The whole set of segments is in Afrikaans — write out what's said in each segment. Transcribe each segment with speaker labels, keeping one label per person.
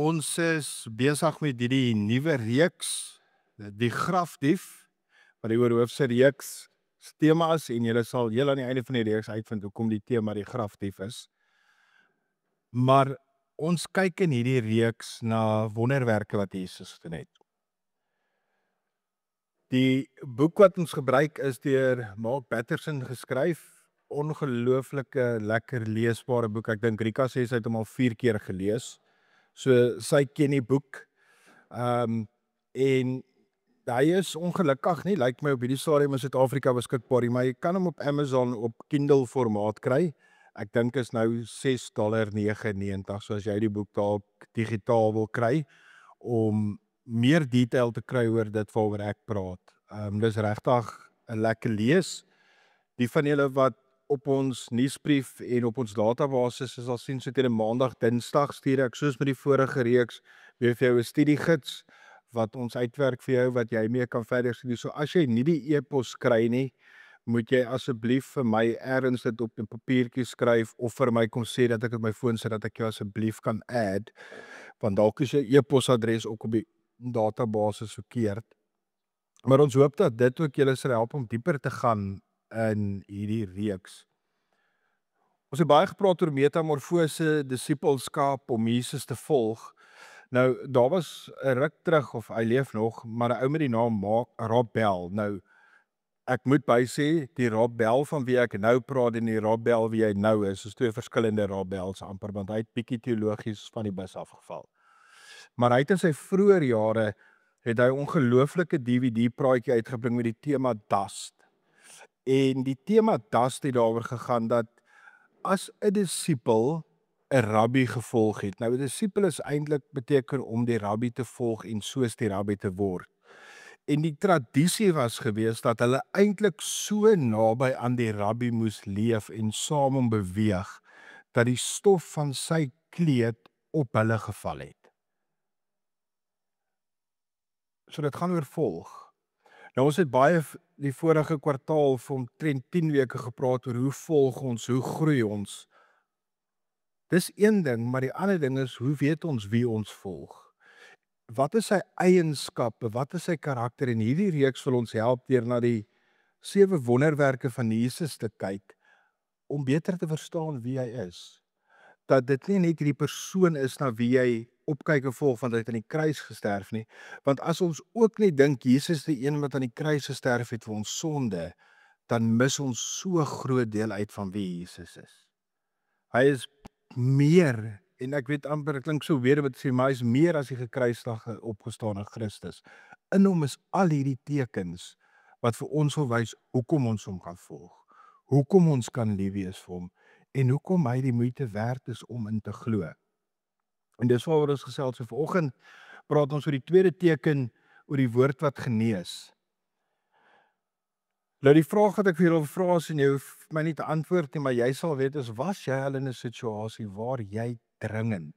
Speaker 1: Ons is besig met hierdie nuwe reeks, die grafdief, wat die oorhoofse reeks se tema is, en julle sal heel aan die einde van die reeks uitvind hoekom die tema die grafdief is. Maar ons kyk in hierdie reeks na wonderwerke wat Jesus gedoen het. Die boek wat ons gebruik is deur Mark Batterson geskryf, ongelooflike lekker leesbare boek. Ek dink Rika sê sy het hom al 4 keer gelees. So sy ken die boek. En hy is ongelukkig nie, lyk my op hierdie stadium in Suid-Afrika beskikbaar nie, maar jy kan hom op Amazon op Kindle formaat kry. Ek dink is nou $6.99, so as jy die boek daar digitaal wil kry, om meer detail te kry oor dit waaroor ek praat. Dis regtig 'n lekker lees. Die van julle wat op ons nuusbrief en op ons database sal sien, so teen 'n Maandag, Dinsdag stuur ek soos met die vorige reeks weer vir jou 'n studiegids wat ons uitwerk vir jou, wat jy mee kan verder doen. So as jy nie die e-pos kry nie, moet jy asseblief vir my ergens dit op 'n papiertjie skryf of vir my kom sê dat ek op my foon sit dat ek jou asseblief kan add, want dalk is jou e-posadres ook op die database verkeerd. Maar ons hoop dat dit ook julle sal help om dieper te gaan in hierdie reeks. Ons het baie gepraat oor metamorfose, disippelskap, om Jesus te volg. Nou, daar was 'n ruk terug, of hy leef nog, maar 'n ou met die naam Rob Bell. Nou, ek moet bysê, die Rob Bell van wie ek nou praat en die Rob Bell wie hy nou is 2 verskillende Rob Bells amper, want hy het bietjie teologies van die bus afgeval. Maar hy het in sy vroeë jare, het hy ongelooflike DVD-praatjie uitgebring met die tema Dust. En die tema Dust het daaroor gegaan dat as 'n disipel 'n rabbi gevolg het. Nou 'n disipel is eintlik beteken om die rabbi te volg en soos die rabbi te word. En die tradisie was gewees dat hulle eintlik so naby aan die rabbi moes leef en saam hom beweeg, dat die stof van sy kleed op hulle geval het. So dit gaan oor volg. Nou ons het baie die vorige kwartaal vir omtrent 10 weke gepraat oor hoe volg ons, hoe groei ons. Dis een ding, maar die ander ding is, hoe weet ons wie ons volg? Wat is sy eienskappe, wat is sy karakter? En hierdie reeks wil ons help deur na die 7 wonderwerke van Jesus te kyk, om beter te verstaan wie hy is. Dat dit nie net die persoon is na wie jy opkyk en volg, want hy het aan die kruis gesterf nie. Want as ons ook net dink, Jesus is die een wat aan die kruis gesterf het vir ons sonde, dan mis ons so groot deel uit van wie Jesus is. Hy is meer, en ek weet amper, dit klink so weer wat sê, maar hy is meer as die gekruisigde opgestane Christus. In hom is al hierdie tekens wat vir ons wil wys hoekom ons hom kan volg, hoekom ons kan lief wees vir hom, en hoekom hy die moeite werd is om in te glo. En dis waaroor ons gesels. Vanoggend praat ons oor die tweede teken, oor die woord wat genees. Nou die vraag wat ek vir julle wil vra is, en jy hoef my nie te antwoord nie, maar jy sal weet, is was jy al in 'n situasie waar jy dringend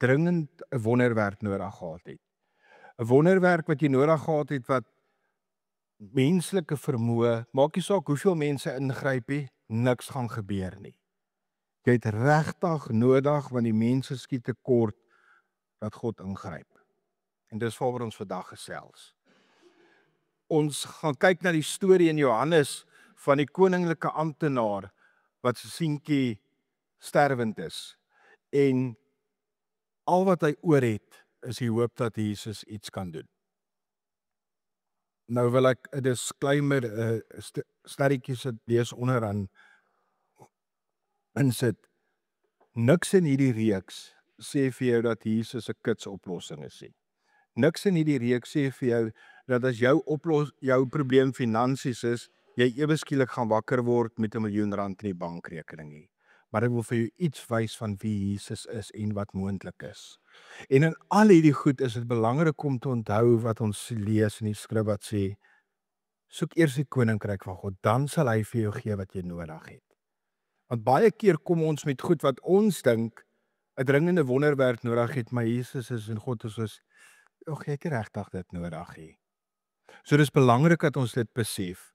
Speaker 1: 'n wonderwerk nodig gehad het? 'n Wonderwerk wat jy nodig gehad het wat menslike vermoë, maak nie saak hoeveel mense ingryp nie, niks gaan gebeur nie. Jy het regtig nodig, want die mense skiet tekort, dat God ingryp. En dis waaroor ons vandag gesels. Ons gaan kyk na die storie in Johannes van die koninklike amptenaar wat sy seentjie sterwend is. En al wat hy oor het, is die hoop dat Jesus iets kan doen. Nou wil ek 'n disclaimer, sterretjie sit lees onderaan insit. Niks in hierdie reeks sê vir jou dat Jesus 'n kitsoplossing is nie. Niks in hierdie reeks sê vir jou dat as jou probleem finansies is, jy ewe skielik gaan wakker word met R1 miljoen in die bankrekening nie. Maar dit wil vir jou iets wys van wie Jesus is en wat moontlik is. En in al hierdie goed is dit belangrik om te onthou wat ons lees in die skrif wat sê, soek eers die koninkryk van God, dan sal hy vir jou gee wat jy nodig het. Want baie keer kom ons met goed wat ons dink 'n dringende wonderwerk nodig het, maar Jesus is en God is soos, jy het nie regtig dit nodig nie. So dis belangrik dat ons dit besef.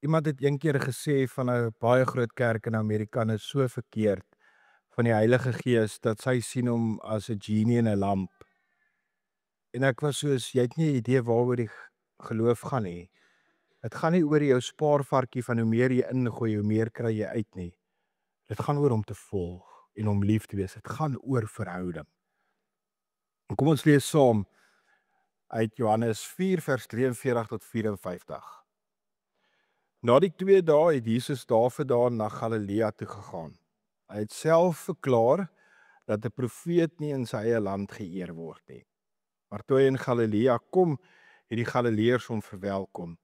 Speaker 1: Iemand het eendag gesê van 'n baie groot kerk in Amerika, is so verkeerd, van die Heilige Gees, dat sy sien hom as 'n genie in 'n lamp. En ek was soos, jy het nie 'n idee waaroor die geloof gaan nie. Dit gaan nie oor jou spaarvarkie van hoe meer jy ingooi, hoe meer kry jy uit nie. Dit gaan oor om te volg en om lief te wees. Dit gaan oor verhouding. En kom ons lees saam uit Johannes 4 vers 43 tot 54. Na die 2 dae het Jesus daarvandaan na Galilea toe gegaan. Hy het self verklaar dat 'n profeet nie in sy eie land geëer word nie. Maar toe hy in Galilea kom, het die Galileërs hom verwelkom.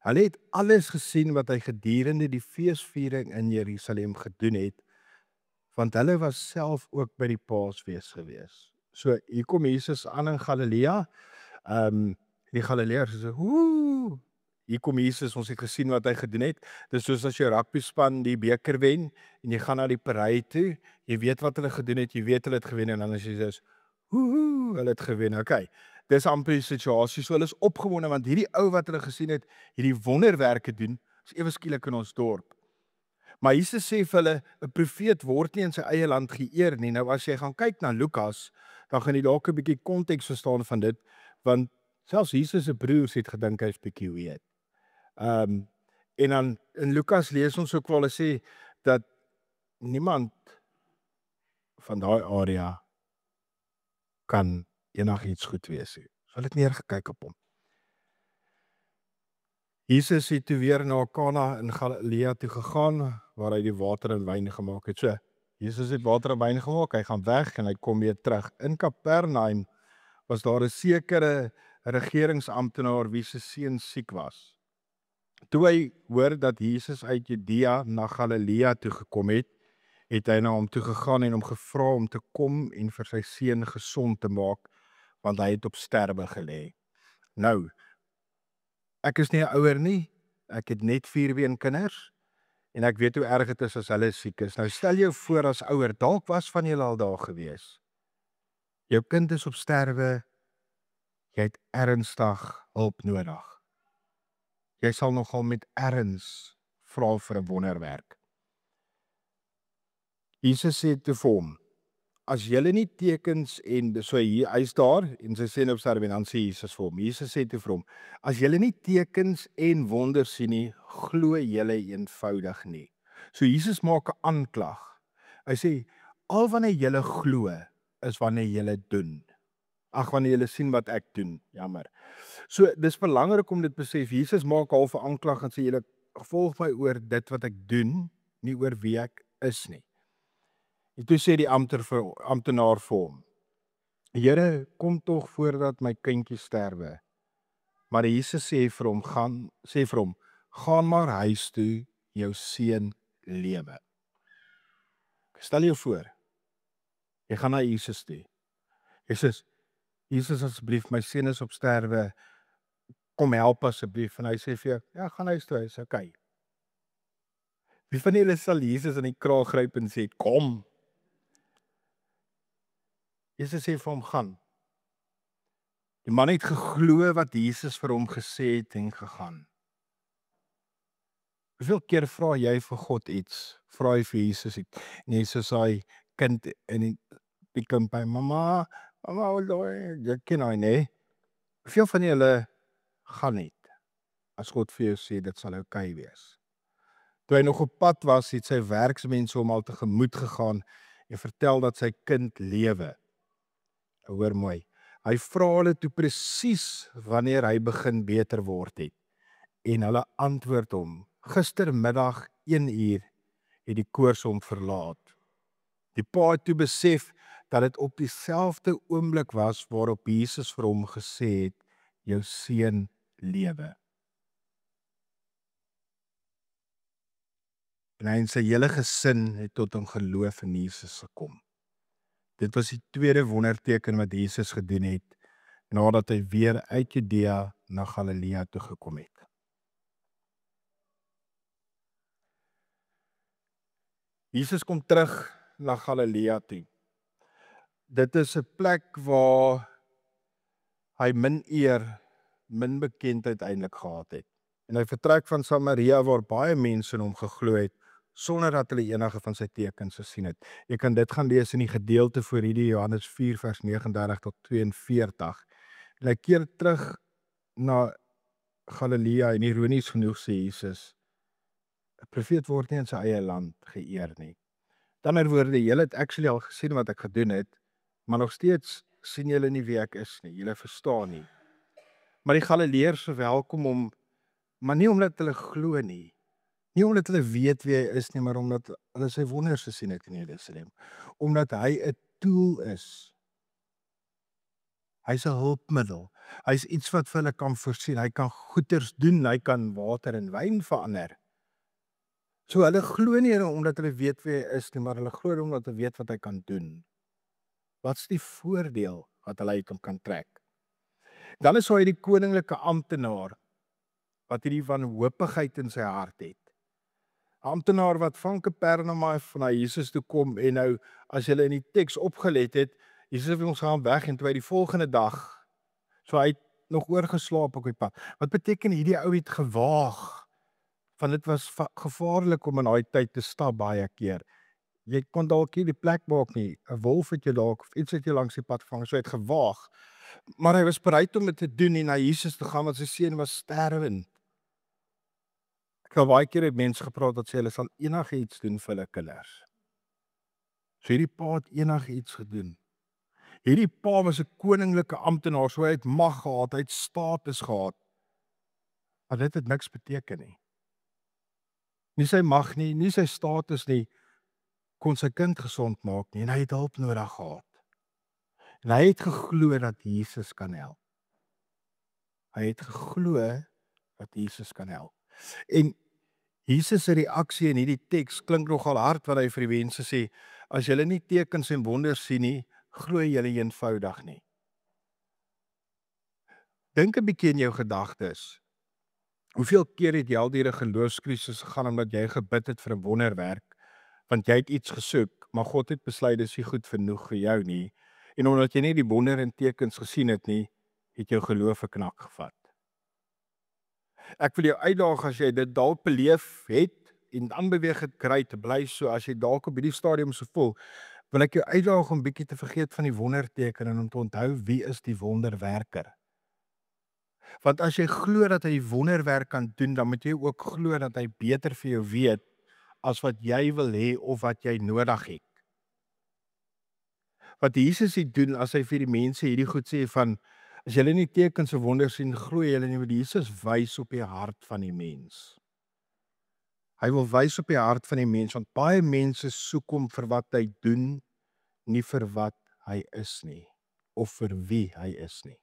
Speaker 1: Hulle het alles gesien wat hy gedurende die feesviering in Jerusalem gedoen het, want hulle was self ook by die Paasfees gewees. So hier kom Jesus aan in Galilea. Die Galileërs sê, "Woe! Hier kom Jesus, ons het gesien wat hy gedoen het." Dis soos as jy rugbyspan die beker wen en jy gaan na die parade toe, jy weet wat hulle gedoen het, jy weet hulle het gewen en dan is jy soos, "Woe! Hulle het gewen." Okay. Dis amper die situasie. So hulle is opgewonde want hierdie ou wat hulle gesien het, hierdie wonderwerke doen, is ewe skielik in ons dorp. Maar Jesus sê vir hulle, 'n profeet word nie in sy eie land geëer nie. Nou as jy gaan kyk na Lukas, dan gaan jy dalk 'n bietjie konteks verstaan van dit, want selfs Jesus se broers het gedink hy's bietjie weird. En dan in Lukas lees ons ook wel, hy sê dat niemand van daai area kan enigiets goed wees nie. So hulle het neergekyk op hom. Jesus het toe weer na Kana in Galilea toe gegaan, waar hy die water in wyn gemaak het. So, Jesus het water in wyn gemaak, hy gaan weg en hy kom weer terug. In Kapernaum was daar 'n sekere regeringsamptenaar wie se seun siek was. Toe hy hoor dat Jesus uit Judea na Galilea toe gekom het, het hy na hom toe gegaan en hom gevra om te kom en vir sy seun gesond te maak, want hy het op sterwe gelê. Nou, ek is nie 'n ouer nie, ek het net 4 kinders, en ek weet hoe erg dit is as hulle siek is. Nou stel jou voor as ouer, dalk was van julle al daar gewees. Jou kind is op sterwe, jy het ernstig hulp nodig. Jy sal nogal met erns vra vir 'n wonderwerk. Jesus sê te vir hom, as julle nie tekens en so hy's daar en sy seun op sterwe en dan sê Jesus vir hom. Jesus sê te vir hom, as julle nie tekens en wonders sien nie, glo julle eenvoudig nie. So Jesus maak 'n aanklag. Hy sê, al wanneer julle glo is wanneer julle doen. Ag, wanneer julle sien wat ek doen. Jammer. So dis belangrik om dit besef. Jesus maak half 'n aanklag en sê julle volg my oor dit wat ek doen, nie oor wie ek is nie. En toe sê die amptenaar vir hom, Here, kom tog voordat my kindjie sterwe. Maar Jesus sê vir hom, gaan maar huis toe, jou seun lewe. Stel jou voor, jy gaan na Jesus toe. Jy sê, Jesus asseblief, my seun is op sterwe, kom help asseblief. En hy sê vir jou, ja, gaan huis toe, is okay. Wie van julle sal Jesus in die kraag gryp en sê, kom? Jesus sê vir hom, gaan. Die man het geglo wat Jesus vir hom gesê het en gegaan. Hoeveel keer vra jy vir God iets? Vra jy vir Jesus iets? En Jesus sê, kind in die kind by, mama, jy ken hy, nee? Hoeveel van julle gaan niet, as God vir jou sê, dit sal okay wees? Toe hy nog op pad was, het sy werksmense hom al tegemoet gegaan en vertel dat sy kind lewe. Hoor mooi, hy vra hulle toe presies wanneer hy begin beter word het. En hulle antwoord hom, gistermiddag 1:00 het die koors hom verlaat. Die pa het toe besef dat dit op dieselfde oomblik was waarop Jesus vir hom gesê het, jou seun lewe. En hy en sy hele gesin het tot 'n geloof in Jesus gekom. Dit was die tweede wonderteken wat Jesus gedoen het, nadat hy weer uit Judea na Galilea toe gekom het. Jesus kom terug na Galilea toe. Dit is 'n plek waar hy min eer, min bekendheid eintlik gehad het. En hy vertrek van Samaria waar baie mense in hom geglo het, sonder dat hulle enige van sy tekens gesien het. Jy kan dit gaan lees in die gedeelte voor hierdie Johannes 4 vers 39 tot 42. En hy keer terug na Galilea en ironies genoeg sê Jesus, 'n profeet word nie in sy eie land geëer nie. Met ander woorde, julle het actually al gesien wat ek gedoen het, maar nog steeds sien julle nie wie ek is nie. Julle verstaan nie. Maar die Galileërs verwelkom hom, maar nie omdat hulle glo nie. Nie omdat hulle weet wie hy is nie, maar omdat hulle sy wonders gesien het in Jerusalem. Omdat hy 'n tool is. Hy's 'n hulpmiddel. Hy's iets wat vir hulle kan voorsien. Hy kan goeders doen. Hy kan water in wyn verander. So hulle glo nie omdat hulle weet wie hy is nie, maar hulle glo omdat hulle weet wat hy kan doen. Wat's die voordeel wat hulle uit hom kan trek? Dan is hy die koninklike amptenaar wat hierdie wanhoopigheid in sy hart het. 'n Amptenaar wat van Kapernaum af na Jesus toe kom en nou as jy in die teks opgelet het, Jesus het ons gaan weg en toe hy die volgende dag, so hy het nog oorgeslaap op die pad. Wat beteken hierdie ou het gewaag? Want dit was gevaarlik om in daai tyd te stap baie keer. Jy kon dalk nie die plek maak nie. 'n Wolf het jou dalk of iets het jou langs die pad gevang, so hy het gewaag. Maar hy was bereid om dit te doen en na Jesus te gaan want sy seun was sterwend. Ek het baie keer met mense gepraat dat sê hulle sal enigiets doen vir hulle kinders. So hierdie pa het enigiets gedoen. Hierdie pa was 'n koninklike amptenaar, so hy het mag gehad, hy het status gehad. Maar dit het niks beteken nie. Nie sy mag nie, nie sy status nie, kon sy kind gesond maak nie en hy het hulp nodig gehad. En hy het geglo dat Jesus kan help. Hy het geglo dat Jesus kan help. En Jesus se reaksie in hierdie teks klink nogal hard wanneer hy vir die mense sê, as julle nie tekens en wonders sien nie, glo julle eenvoudig nie. Dink 'n bietjie in jou gedagtes. Hoeveel keer het jy al deur 'n geloofskrisis gegaan omdat jy gebid het vir 'n wonderwerk, want jy het iets gesoek, maar God het besluit dis nie goed genoeg vir jou nie, en omdat jy nie die wonder en tekens gesien het nie, het jou geloof 'n knak gevat. Ek wil jou uitdaag as jy dit dalk beleef het en dan beweeg het kry te bly so as jy dalk op hierdie stadium so voel, wil ek jou uitdaag om bietjie te vergeet van die wonderteken en om te onthou wie is die wonderwerker. Want as jy glo dat hy wonderwerk kan doen, dan moet jy ook glo dat hy beter vir jou weet as wat jy wil hê of wat jy nodig het. Wat Jesus het doen as hy vir die mense hierdie goed sê van as julle nie tekens en wonders sien, glo julle nie, want Jesus wys op die hart van die mens. Hy wil wys op die hart van die mens, want baie mense soek hom vir wat hy doen, nie vir wat hy is nie, of vir wie hy is nie.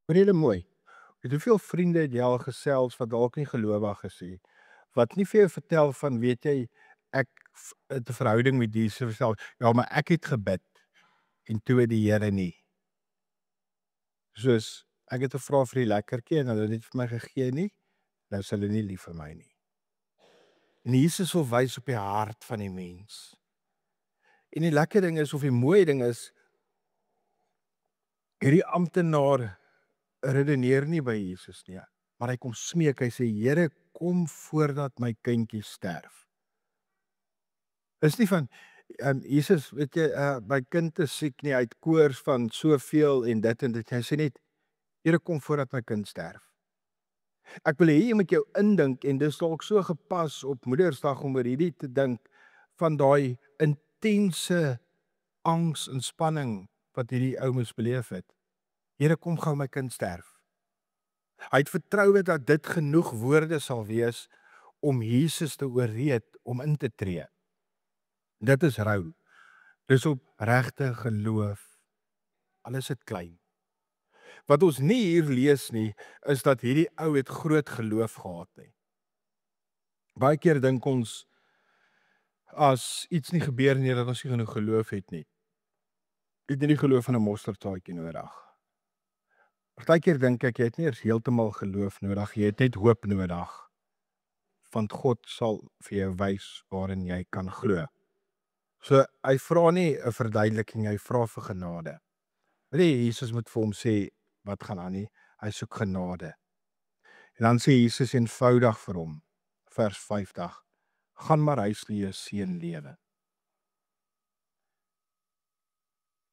Speaker 1: Hoor julle mooi, hoeveel vriende het jy al gesels wat dalk nie gelowig is nie, wat nie vir jou vertel van, weet jy, ek het 'n verhouding met Jesus, vertel, ja, maar ek het gebid, en toe het die Here nie. Soos, ek het gevra vir die lekkertjie, en hulle het dit vir my gegee nie, nou is hulle nie lief vir my nie. En Jesus wil wys op die hart van die mens. En die lekker ding is, of die mooie ding is, hierdie amptenaar redeneer nie by Jesus nie, maar hy kom smeek, hy sê, Here, kom voordat my kindjie sterf. Is nie van, Jesus, weet jy, my kind is siek nie, hy het koors van soveel en dit, hy sê net, Here, kom voordat my kind sterf. Ek wil hê jy moet jou indink, en dis dalk so gepas op Moedersdag om oor hierdie te dink, van daai intense angs en spanning wat hierdie ou moes beleef het. Here, kom gou my kind sterf. Hy het vertroue dat dit genoeg woorde sal wees om Jesus te oorreed om in te tree. Dit is rou. Dis op regte geloof. Alles het klein. Wat ons nie hier lees nie, is dat hierdie ou het groot geloof gehad nie. Baie keer dink ons, as iets nie gebeur nie, dat ons nie genoeg geloof het nie. Ek het nie die geloof van 'n mosterdsaadjie nodig. Partykeer dink ek, jy het nie eers heeltemal geloof nodig, jy het net hoop nodig. Want God sal vir jou wys waarin jy kan glo. So, hy vra nie 'n verduideliking, hy vra vir genade. Weet jy, Jesus moet vir hom sê, wat gaan aan nie, hy soek genade. En dan sê Jesus eenvoudig vir hom, vers 50. Gaan maar huis toe jou seun lewe.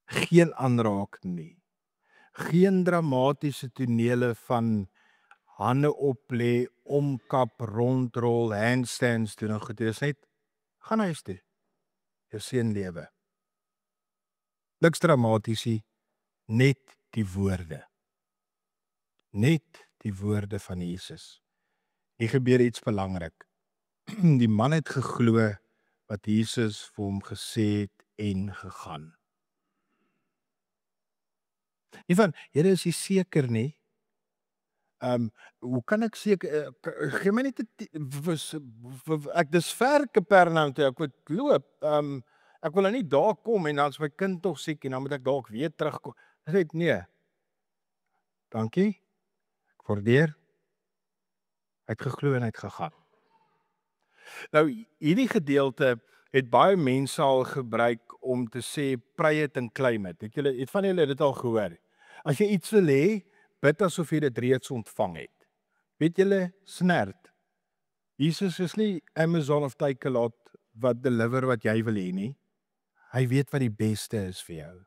Speaker 1: Geen aanraak nie. Geen dramatiese tonele van hande op lê, omkap, rondrol, handstands doen en goed. Dit is net, gaan huis toe, jou seun lewe. Niks dramaties nie, net die woorde. Net die woorde van Jesus. Hier gebeur iets belangrik. Die man het geglo wat Jesus vir hom gesê het en gegaan. Evan, Here, is jy seker nie? Hoe kan ek seker, gee my net 'n ek dis ver Kapernaum toe, ek moet loop. Ek wil nou nie daar kom en dan is my kind tog siek en dan moet ek dalk weer terugkom. Hy sê nee. Dankie. Ek waardeer. Hy het geglo en hy het gegaan. Nou hierdie gedeelte het baie mense al gebruik om te sê pray it and claim it. Het van julle dit al gehoor? As jy iets wil hê, bid asof jy dit reeds ontvang het. Weet julle, snert. Jesus is nie Amazon of Takealot wat deliver wat jy wil hê nie. Hy weet wat die beste is vir jou.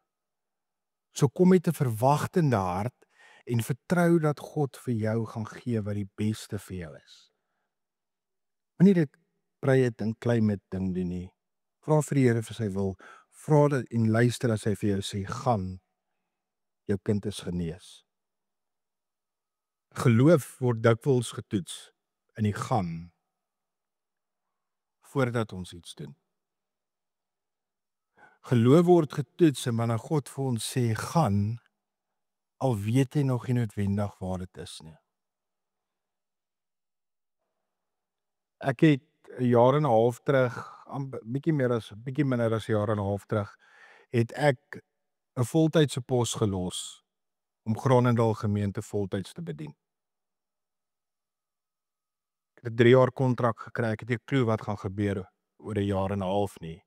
Speaker 1: So kom met 'n verwagtende hart en vertrou dat God vir jou gaan gee wat die beste vir jou is. Moenie dit pray it en claim it ding doen nie. Vra vir die Here vir sy wil. Vra dit en luister as hy vir jou sê gaan. Jou kind is genees. Geloof word dikwels getoets in die gaan voordat ons iets doen. Geloof word getoets en wanneer God vir ons sê gaan, al weet hy nog nie noodwendig waar dit is nie. Ek het 'n jaar en 'n half terug, bietjie minder as 'n jaar en 'n half terug, het ek 'n voltydse pos gelos om Gronendal gemeente voltyds te bedien. Ek het 'n 3 jaar kontrak gekry, ek het nie 'n klou wat gaan gebeur oor 'n jaar en 'n half nie.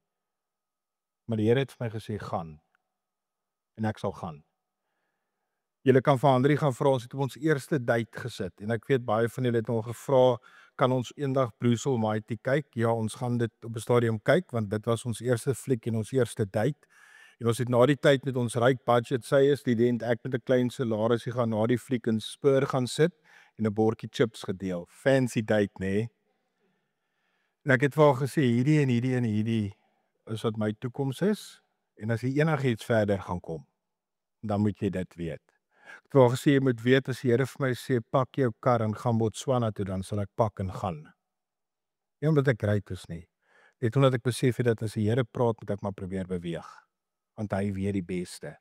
Speaker 1: Maar die Here het vir my gesê gaan en ek sal gaan. Julle kan vir Andri gaan vra, ons het op ons eerste date gesit en ek weet baie van julle het al gevra, kan ons eendag Bruce Almighty kyk? Ja, ons gaan dit op 'n stadium kyk want dit was ons eerste fliek en ons eerste date. En ons het na die tyd met ons ryk budget, sy is student, ek met 'n klein salaris, gaan na die fliek in Spur gaan sit en 'n bordjie chips gedeel. Fancy date, nê? En ek het vir haar gesê hierdie en hierdie en hierdie is wat my toekoms is en as jy enigiets verder gaan kom, dan moet jy dit weet. Ek het vir haar gesê jy moet weet as die Here vir my sê pak jou kar en gaan Botswana toe, dan sal ek pak en gaan. Nie omdat ek ryk is nie. Net omdat ek besef het dat as die Here praat, moet ek maar probeer beweeg. Want hy weet die beste.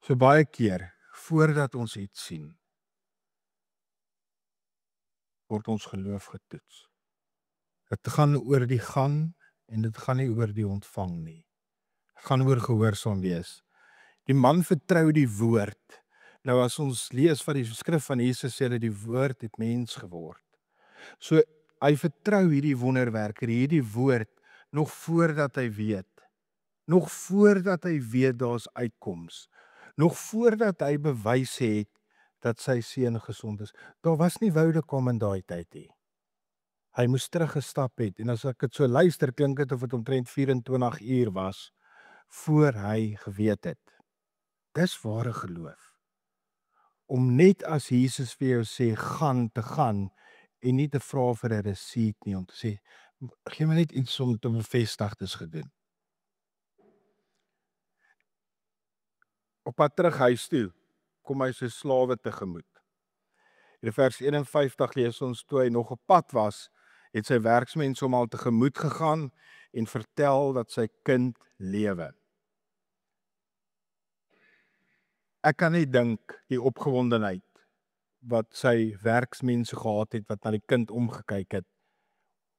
Speaker 1: So baie keer, voordat ons iets sien, word ons geloof getoets. Dit gaan oor die gaan en dit gaan nie oor die ontvang nie. Dit gaan oor gehoorsaam wees. Die man vertrou die woord. Nou as ons lees wat die skrif van Jesus sê dat die woord het mens geword. So hy vertrou hierdie wonderwerker, hierdie woord nog voordat hy weet. Nog voordat hy weet daar's uitkoms. Nog voordat hy bewys het dat sy seun gesond is. Daar was nie woude kom in daai tyd nie. Hy moes teruggestap het en as ek dit so luister, klink dit of dit omtrent 24 uur was voor hy geweet het. Dis ware geloof. Om net as Jesus vir jou sê gaan te gaan en nie te vra vir 'n resep nie, om te sê gee my net iets om te bevestig dis gedoen. Op pad terug huis toe kom hy sy slawe tegemoet. In vers 51 lees ons toe hy nog op pad was, het sy werksmense hom al tegemoet gegaan en vertel dat sy kind lewe. Ek kan nie dink die opgewondenheid wat sy werksmense gehad het wat na die kind omgekyk het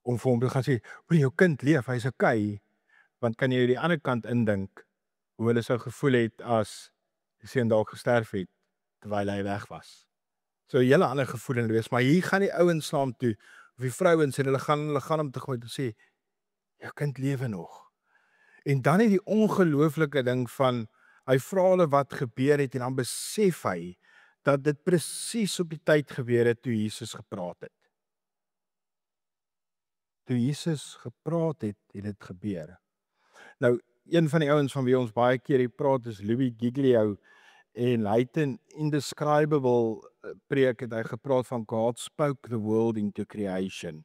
Speaker 1: om vir hom te gaan sê, "O, jou kind leef, hy's okay." Want kan jy die ander kant indink hoe hulle sou gevoel het as die seun dalk gesterf het terwyl hy weg was. So 'n hele ander gevoel wees, maar hier gaan die ouens saam toe of die vrouens en hulle gaan hom te gooi te sê, "Jou kind lewe nog." En dan het die ongelooflike ding van hy vra hulle wat gebeur het en dan besef hy dat dit presies op die tyd gebeur het toe Jesus gepraat het. Toe Jesus gepraat het, het dit gebeur. Nou, een van die ouens van wie ons baie keer hier praat is Louis Giglio, en hy het 'n indescribable preek het hy gepraat van God spoke the world into creation.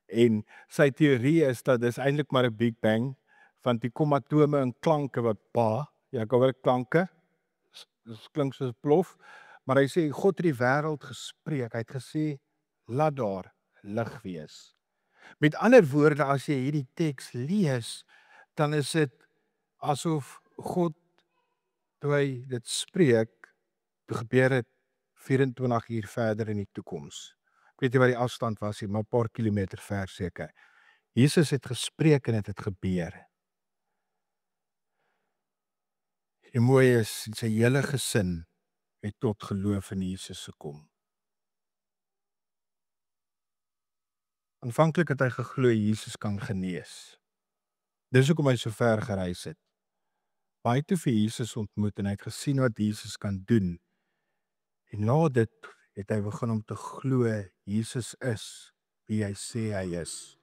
Speaker 1: En sy teorie is dat dis eintlik maar 'n Big Bang, want die kom atome en klanke wat jy kan hoor klanke, dit klink soos plof, maar hy sê God het die wêreld gespreek, hy het gesê laat daar lig wees. Met ander woorde, as jy hierdie teks lees, dan is dit asof God, toe hy dit spreek, toe gebeur het 24 uur verder in die toekoms. Ek weet nie wat die afstand was nie, maar 'n paar kilometer ver seker. Jesus het gespreek en dit het gebeur. Die mooie is, sy hele gesin het tot geloof in Jesus gekom. Aanvanklik het hy geglo Jesus kan genees. Dis hoekom hy so ver gereis het. Maar hy het toe vir Jesus ontmoet en hy het gesien wat Jesus kan doen. En na dit het hy begin om te glo Jesus is wie hy sê hy is.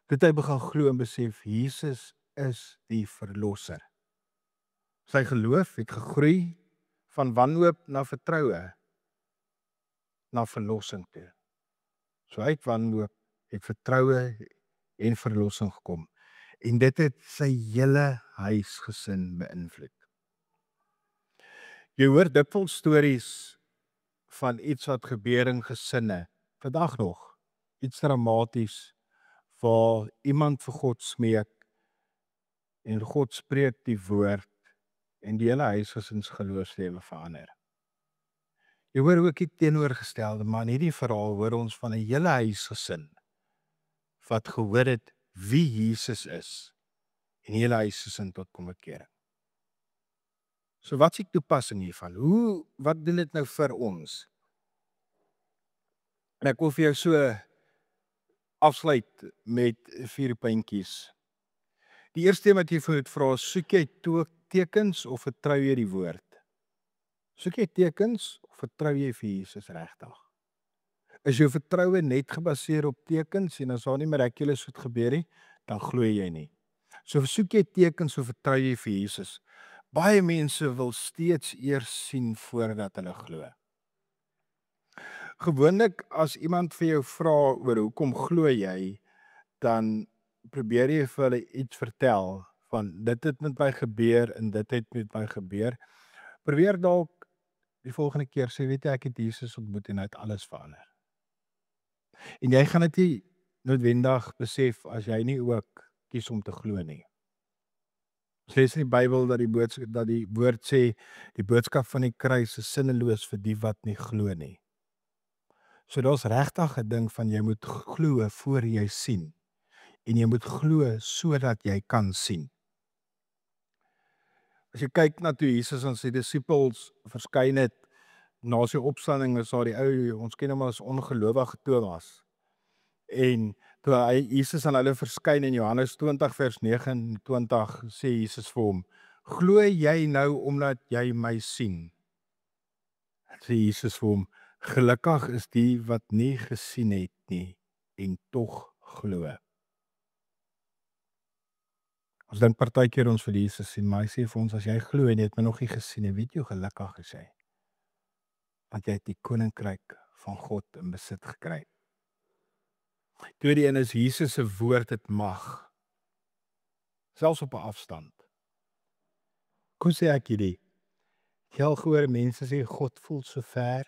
Speaker 1: Toe het hy begin glo en besef Jesus is die verlosser. Sy geloof het gegroei van wanhoop na vertroue, na verlossing toe. So uit wanhoop het vertroue en verlossing gekom. En dit het sy hele huisgesin beïnvloed. Jy hoor dikwels stories van iets wat gebeur in gesinne, vandag nog, iets dramaties, waar iemand vir God smeek, en God spreek die woord, en die hele huisgesin se geloofslewe verander. Jy hoor ook die teenoorgestelde, maar in hierdie verhaal hoor ons van 'n hele huisgesin, wat gehoor het wie Jesus is, en die hele huisgesin tot bekering. So wat is die toepassing hiervan? Wat doen dit nou vir ons? En ek wil vir jou so afsluit met 4 puntjies. Die eerste een wat jy moet vra, soek jy tekens of vertrou jy die woord? Soek jy tekens of vertrou jy vir Jesus regtig? Is jou vertroue net gebaseer op tekens en as daar nie miraculous goed gebeur nie, dan glo jy nie. So soek jy tekens of vertrou jy vir Jesus? Baie mense wil steeds eers sien voordat hulle glo. Gewoonlik as iemand vir jou vra oor hoekom glo jy, dan probeer jy vir hulle iets vertel van dit het met my gebeur en dit het met my gebeur. Probeer dalk die volgende keer sê, weet jy, ek het Jesus ontmoet en hy het alles verander. En jy gaan dit nie noodwendig besef as jy nie ook kies om te glo nie. Ons lees in die Bybel dat die woord sê die boodskap van die kruis is sinneloos vir die wat nie glo nie. So daar's regtig 'n ding van jy moet glo voor jy sien. En jy moet glo sodat jy kan sien. As jy kyk na toe Jesus aan sy disippels verskyn het na sy opstanding, is daar die ou, ons ken hom as ongelowige Thomas. En toe Jesus aan hulle verskyn in Johannes 20 vers 29 sê Jesus vir hom, glo jy nou omdat jy my sien? Sê Jesus vir hom, gelukkig is die wat nie gesien het nie en tog glo. Ons dink partykeer ons vir Jesus sien, maar hy sê vir ons, as jy glo en jy het my nog nie gesien nie, weet jy hoe gelukkig is jy? Want jy het die koninkryk van God in besit gekry. Tweede een is Jesus se woord het mag, selfs op 'n afstand. Hoe sê ek hierdie? Jy al gehoor mense sê God voel so ver?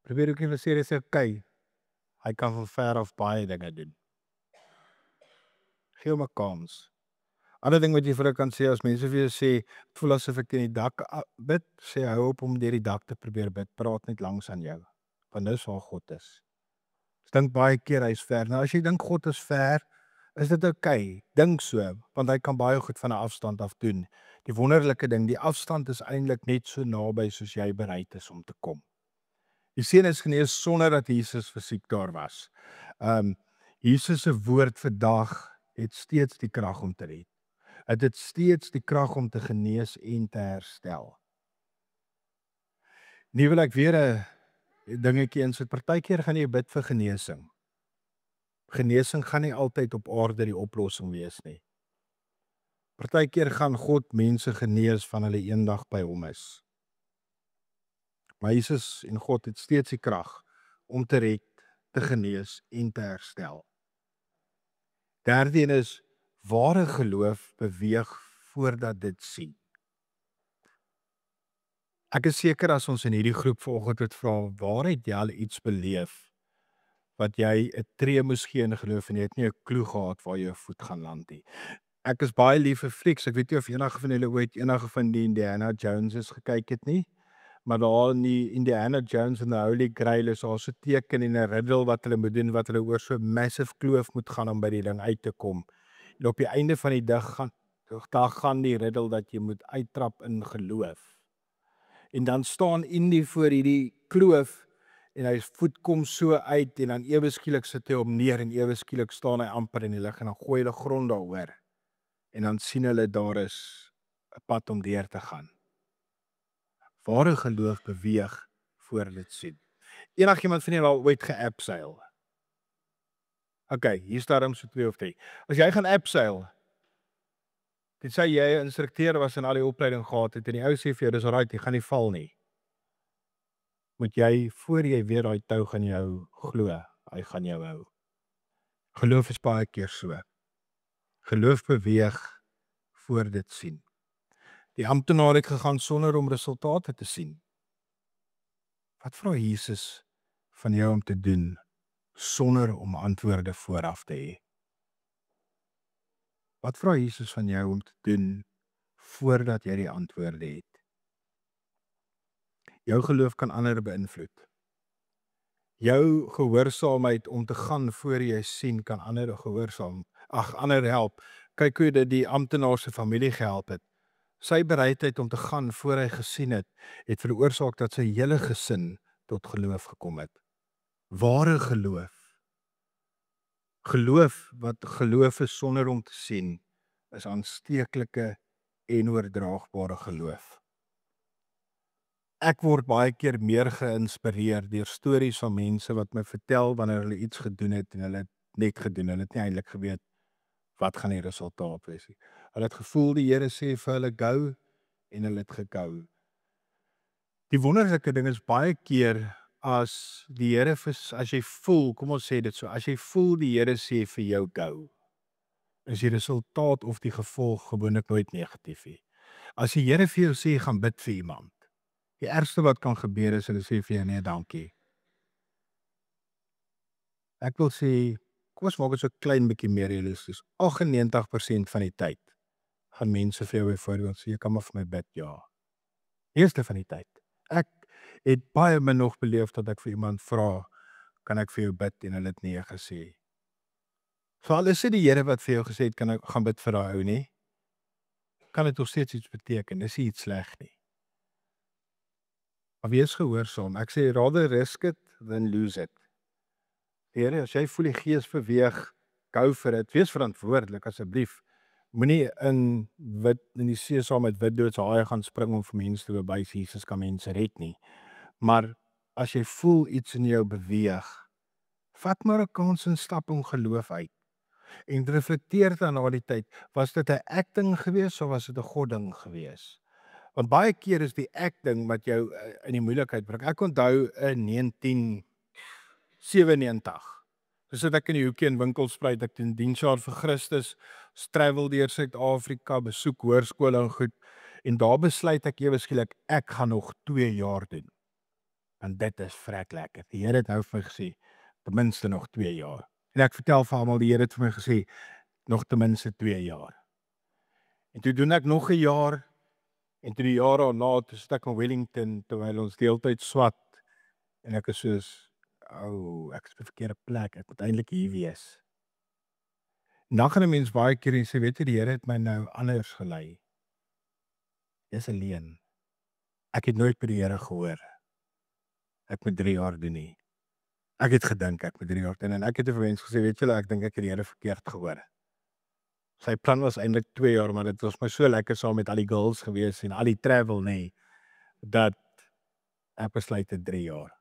Speaker 1: Probeer ook nie sê dis okay. Hy kan van ver af baie dinge doen. Gee hom 'n kans. Ander ding wat jy vir hulle kan sê, as mense vir jou sê, het voel asof ek teen die dak bid, sê hou op om deur die dak te probeer bid, praat net langs aan jou, want dis waar God is. Ek dink baie keer hy is ver. Nou as jy dink God is ver, is dit okay, dink so, want hy kan baie goed van 'n afstand af doen. Die wonderlike ding, die afstand is eintlik net so naby soos jy bereid is om te kom. Die seun is genees sonder dat Jesus fisiek daar was. Jesus se woord vandag het steeds die krag om te red. Het dit steeds die krag om te genees en te herstel. Nie wil ek weer 'n dingetjie insit. Partykeer gaan jy bid vir genesing. Genesing gaan nie altyd op aarde die oplossing wees nie. Partykeer gaan God mense genees van hulle eendag by hom is. Maar Jesus en God het steeds die krag om te red, te genees en te herstel. Derde een is ware geloof beweeg voordat dit sien. Ek is seker as ons in hierdie groep vanoggend het vra, waar het jy al iets beleef wat jy 'n tree moes gee in geloof en jy het nie 'n klou gehad waar jou voet gaan land nie. Ek is baie lief vir flieks. Ek weet nie of enige van julle ooit enige van die Indiana Joneses gekyk het nie, maar daar in die Indiana Jones en the Holy Grail is daar so 'n teken en 'n riddle wat hulle moet doen wat hulle oor so 'n massive kloof moet gaan om by die ding uit te kom. En op die einde van die dag gaan die riddle dat jy moet uittrap in geloof. En dan staan Indy voor hierdie kloof en hy voet kom so uit en dan ewe skielik sit hy hom neer en ewe skielik staan hy amper in die lug en dan gooi hulle grond daaroor. En dan sien hulle daar is 'n pad om deur te gaan. Ware geloof beweeg voor dit sien. Enigiemand van julle al ooit ge-abseil? Okay, hier staan so 2 of 3. As jy gaan abseil, dit sê jy 'n instrukteur was en al die opleiding gehad het en die ou sê vir jou dis alright, jy gaan nie val nie. Moet jy voor jy weer daai tou gaan jou glo, hy gaan jou hou. Geloof is baie keer so. Geloof beweeg voor dit sien. Die amptenaar het gegaan sonder om resultate te sien. Wat vra Jesus van jou om te doen sonder om antwoorde vooraf te hê? Wat vra Jesus van jou om te doen voordat jy die antwoorde het? Jou geloof kan ander beïnvloed. Jou gehoorsaamheid om te gaan voor jy sien kan ander ander help. Kyk hoe dit die amptenaar se familie gehelp het. Sy bereidheid om te gaan voor hy gesien het veroorsaak dat sy hele gesin tot geloof gekom het. Ware geloof. Geloof wat geloof is sonder om te sien, is aansteeklike en oordraagbare geloof. Ek word baie keer meer geïnspireer deur stories van mense wat my vertel wanneer hulle iets gedoen het en hulle het net gedoen. Hulle het nie eintlik geweet wat gaan die resultaat wees nie. Hulle het gevoel die Here sê vir hulle go en hulle het gegou. Die wonderlike ding is baie keer as die Here as jy voel, kom ons sê dit so, as jy voel die Here sê vir jou go, is die resultaat of die gevolg gewoonlik nooit negatief nie. As die Here vir jou sê gaan bid vir iemand, die ergste wat kan gebeur is hulle sê vir jou nee, dankie. Ek wil sê, kom ons maak dit so klein bietjie meer realisties. 98% van die tyd gaan mense vir jou byvoorbeeld sê jy kan maar vir my bid, ja. Eerste van die tyd. Ek het baie min nog beleef dat ek vir iemand vra, kan ek vir jou bid en hulle het nee gesê. Veral is dit die Here wat vir jou gesê het kan ek gaan bid vir daai ou nie. Kan dit nog steeds iets beteken? Dis nie iets sleg nie. Maar wees gehoorsaam. Ek sê rather risk it than lose it. Here, as jy voel die gees beweeg, go vir dit. Wees verantwoordelik asseblief. Moenie in die see saam met wit doodshaie gaan spring om vir mense te bewys Jesus kan mense red nie. Maar as jy voel iets in jou beweeg, vat maar 'n kans en stap in geloof uit. En reflekteer dan na die tyd, was dit 'n ek ding gewees of was dit 'n God ding gewees? Want baie keer is die ek ding wat jou in die moeilikheid bring. Ek onthou in 1997. Dus sit ek in die hoekie in Winkelspruit, ek doen diensjaar vir Christus, travel deur Suid-Afrika, besoek hoërskole en goed. En daar besluit ek ewe skielik ek gaan nog 2 jaar doen. En dit is vrek lekker. Die Here het nou vir my gesê ten minste nog 2 jaar. En ek vertel vir almal die Here het vir my gesê nog ten minste 2 jaar. En toe doen ek nog 'n jaar en toe die jaar daarna toe sit ek in Wellington terwyl ons deeltyd swat en ek is soos ek is op 'n verkeerde plek, ek moet eintlik hier wees. En dan gaan 'n mens baie keer en sê weet jy die Here het my nou anders gelei. Dis alleen. Ek het nooit by die Here gehoor. Ek moet 3 jaar doen nie. Ek het gedink ek moet 3 jaar doen en ek het vir mense gesê weet julle ek dink ek het die Here verkeerd gehoor. Sy plan was eintlik 2 jaar, maar dit was my so lekker saam met al die girls gewees en al die travel nê, dat Ek besluit dit 3 jaar.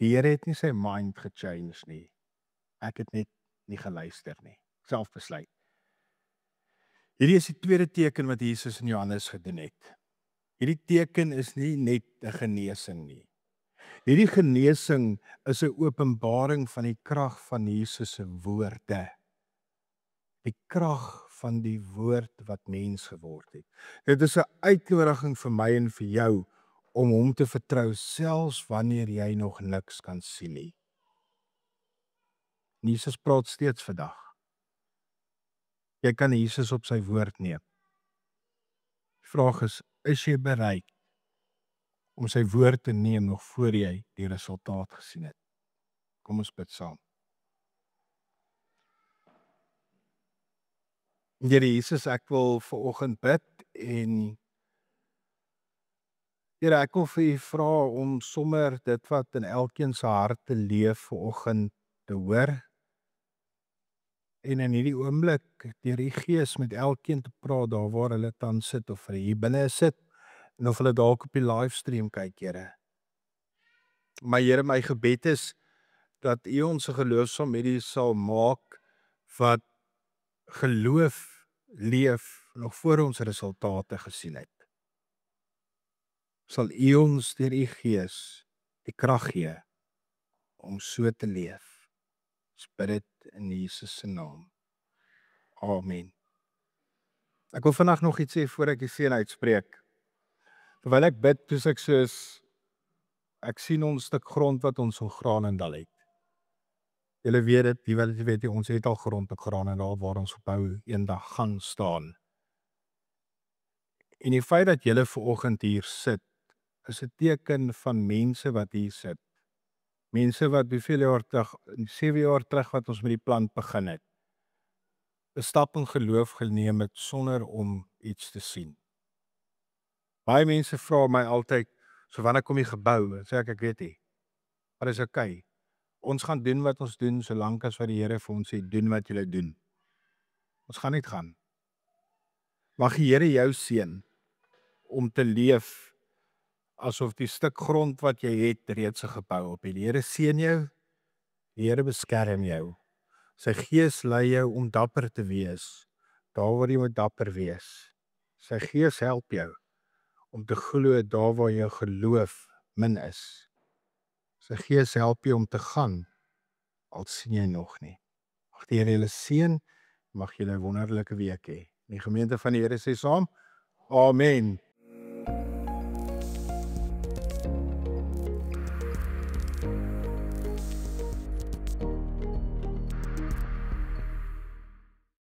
Speaker 1: Die Here het nie sy mind gechange nie. Ek het net nie geluister nie. Self besluit. Hierdie is die tweede teken wat Jesus in Johannes gedoen het. Hierdie teken is nie net 'n genesing nie. Hierdie genesing is 'n openbaring van die krag van Jesus se woorde. Die krag van die woord wat mens geword het. Dit is 'n uitnodiging vir my en vir jou om hom te vertrou selfs wanneer jy nog niks kan sien nie. Jesus praat steeds vandag. Jy kan Jesus op sy woord neem. Die vraag is jy bereid om sy woord te neem nog voor jy die resultaat gesien het? Kom ons bid saam. Here Jesus, ek wil vanoggend bid en Here, ek wil vir u vra om sommer dit wat in elkeen se hart te leef vanoggend te hoor. En in hierdie oomblik deur die Gees met elkeen te praat daar waar hulle tans sit of hulle hier binne sit en of hulle dalk op die livestream kyk, Here. Maar Here, my gebed is dat u ons geloofsfamilie sal maak wat geloof leef nog voor ons resultate gesien het. Sal u ons deur u Gees die krag gee om so te leef. Ons bid dit in Jesus se naam. Amen. Ek wil vandag nog iets sê voor ek die seën uitspreek. Terwyl ek bid, toets ek soos ek sien ons stuk grond wat ons al Granendal het. Julle weet dit, wie wat weet jy, ons het al grond op Granendal waar ons opbou eendag gaan staan. En die feit dat julle vanoggend hier sit, is 'n teken van mense wat hier sit. Mense wat hoeveel jaar terug, 7 jaar terug wat ons met die plant begin het. 'n Stap in geloof geneem het sonder om iets te sien. Baie mense vra my altyd, so wanneer kom die gebou? Dan sê ek weet nie. Maar dis okay. Ons gaan doen wat ons doen solank as wat die Here vir ons sê doen wat jy doen. Ons gaan net gaan. Mag die Here jou seën om te leef asof die stuk grond wat jy het reeds 'n gebou op het. Die Here seën jou. Die Here beskerm jou. Sy Gees lei jou om dapper te wees. Daar waar jy moet dapper wees. Sy Gees help jou om te glo daar waar jou geloof min is. Sy Gees help jou om te gaan al sien jy nog nie. Mag die Here julle seën. Mag julle 'n wonderlike week hê. Die gemeente van die Here sê saam. Amen.